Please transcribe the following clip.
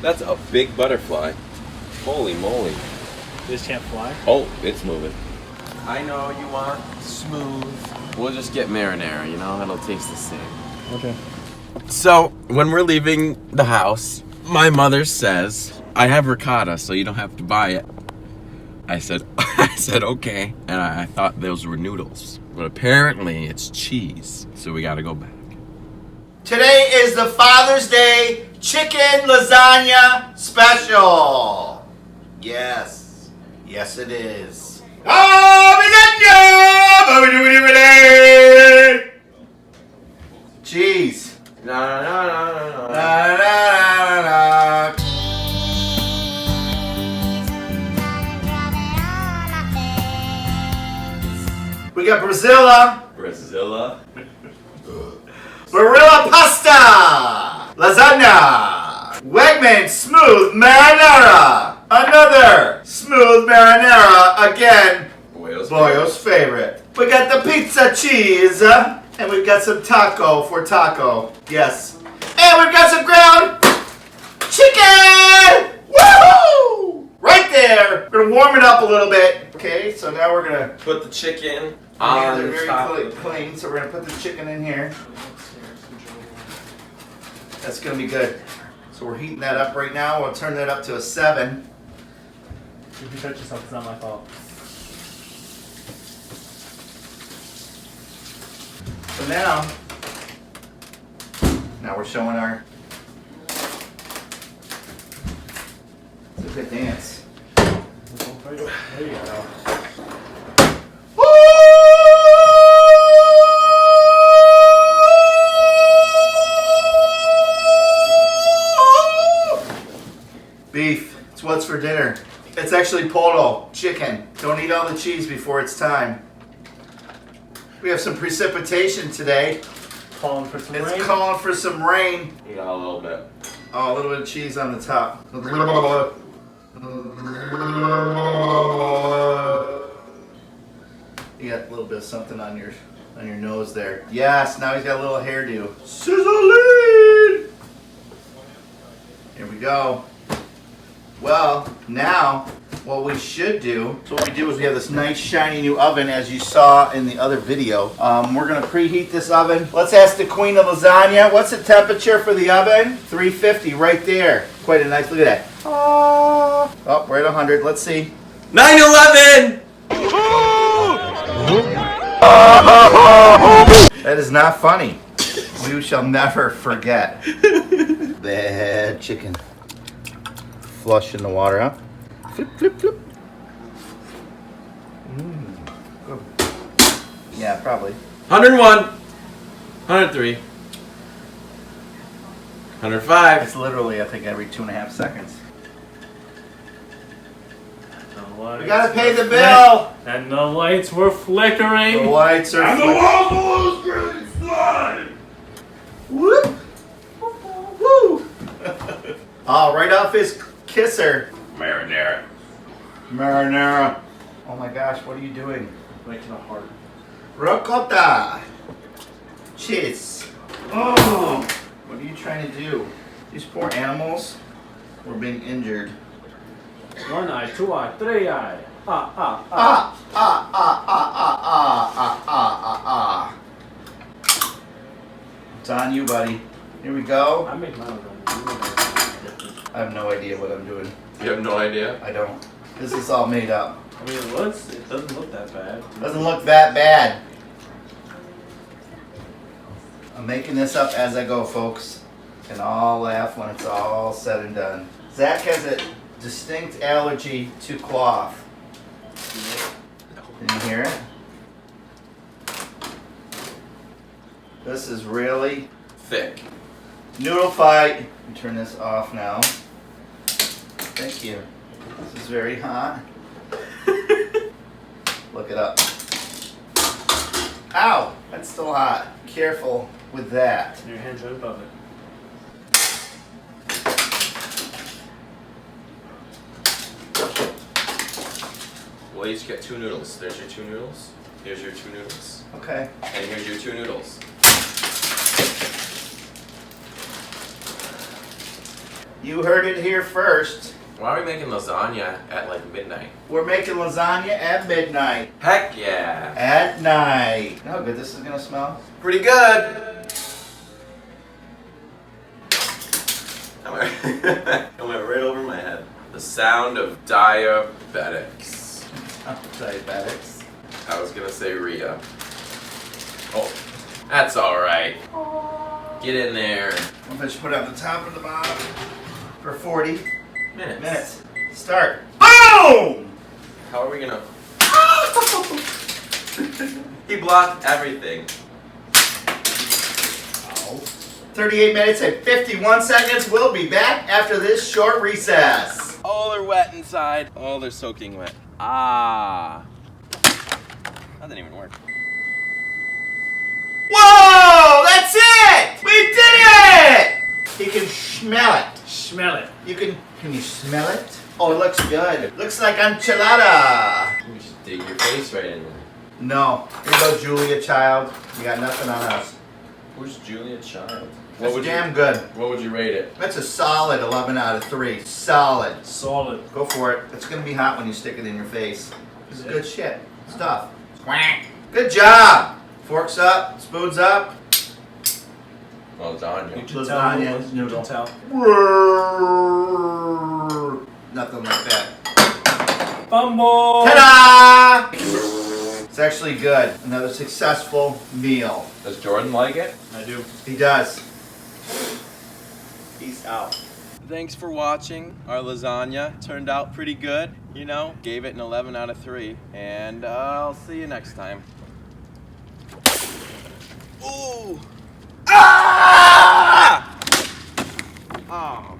That's a big butterfly. Holy moly. You just can't fly? Oh, it's moving. I know you want smooth. We'll just get marinara, you know? It'll taste the same. Okay. So, when we're leaving the house, my mother says, I have ricotta, so you don't have to buy it. I said, okay. And I thought those were noodles. But apparently it's cheese, so we gotta go back. Today is the Father's Day Chicken Lasagna Special. Yes. Yes, it is. Cheese. No. Na, na, na, na, na. We got Brazilla. Barilla pasta. Lasagna. Wegman smooth marinara. Another smooth marinara. Again, Boyo's favorite. We got the pizza cheese. And we've got some taco for taco. Yes. And we've got some ground chicken! Woohoo! Right there. We're gonna warm it up a little bit. Okay, so now we're gonna Put the chicken hands on are the top. very clean, so we're gonna put the chicken in here. That's gonna be good. So we're heating that up right now. We'll turn that up to a 7. If you touch yourself, it's not my fault. So now we're showing our. It's a good dance. There you go. Beef. It's what's for dinner. It's actually polo, chicken. Don't eat all the cheese before it's time. We have some precipitation today. Calling for some rain. It's calling for some rain. You got a little bit. Oh, a little bit of cheese on the top. You got a little bit of something on your nose there. Yes, now he's got a little hairdo. Sizzling! Here we go. Well, now what we should do, so what we do is we have this nice shiny new oven as you saw in the other video. We're gonna preheat this oven. Let's ask the queen of lasagna, what's the temperature for the oven? 350 right there. Quite a nice, look at that. Oh, we're at 100, let's see. 9/11! That is not funny. We shall never forget. Bad chicken. Flush in the water, huh? Flip, flip, flip. Good. Yeah, probably. 101, 103, 105. It's literally, I think, every 2.5 seconds. We gotta pay the bill! And the lights were flickering. The lights are And the walls will slide. Whoop! Woo! Oh, right off his kisser. Marinara. Marinara. Oh my gosh, what are you doing? Making a heart. Ricotta. Cheese. Oh! What are you trying to do? These poor animals were being injured. 1 eye, 2 eye, 3 eye. It's on you, buddy. Here we go. I make mine own. I have no idea what I'm doing. You have no idea? I don't. This is all made up. I mean, it doesn't look that bad. Doesn't look that bad. I'm making this up as I go, folks. And I'll laugh when it's all said and done. Zach has a distinct allergy to cloth. Can you hear it? This is really Thick. noodle fight. Let me turn this off now. Thank you. This is very hot. Look it up. Ow! That's still hot. Careful with that. Your hands right above it. Well, you just get 2 noodles. There's your 2 noodles. Here's your 2 noodles. Okay. And here's your 2 noodles. You heard it here first. Why are we making lasagna at like midnight? We're making lasagna at midnight. Heck yeah! At night. You know how good this is gonna smell? Pretty good! It went right over my head. The sound of diabetics. Diabetics. I was gonna say Rhea. Oh, that's alright. Get in there. I'm gonna put it on the top and the bottom for 40 Minutes. minutes. Start. Boom! How are we gonna... He blocked everything. 38 minutes and 51 seconds. We'll be back after this short recess. All are wet inside. All they're soaking wet. Ah. That didn't even work. Whoa! That's it! We did it! You can smell it. Smell it. Can you smell it? Oh, it looks good. Looks like enchilada. You should dig your face right in there. No. Here you go, Julia Child. You got nothing on us. Where's Julia Child? That's damn good. What would you rate it? That's a solid 11 out of 3. Solid. Solid. Go for it. It's gonna be hot when you stick it in your face. This is good shit. Stuff. Good job. Forks up, spoons up. Lasagna. Lasagna, You noodle. can tell. Nothing like that. Fumble. Ta-da! It's actually good. Another successful meal. Does Jordan like it? I do. He does. Peace out. Thanks for watching. Our lasagna turned out pretty good. You know, gave it an 11 out of 3. And I'll see you next time. Ooh! Ah! Oh.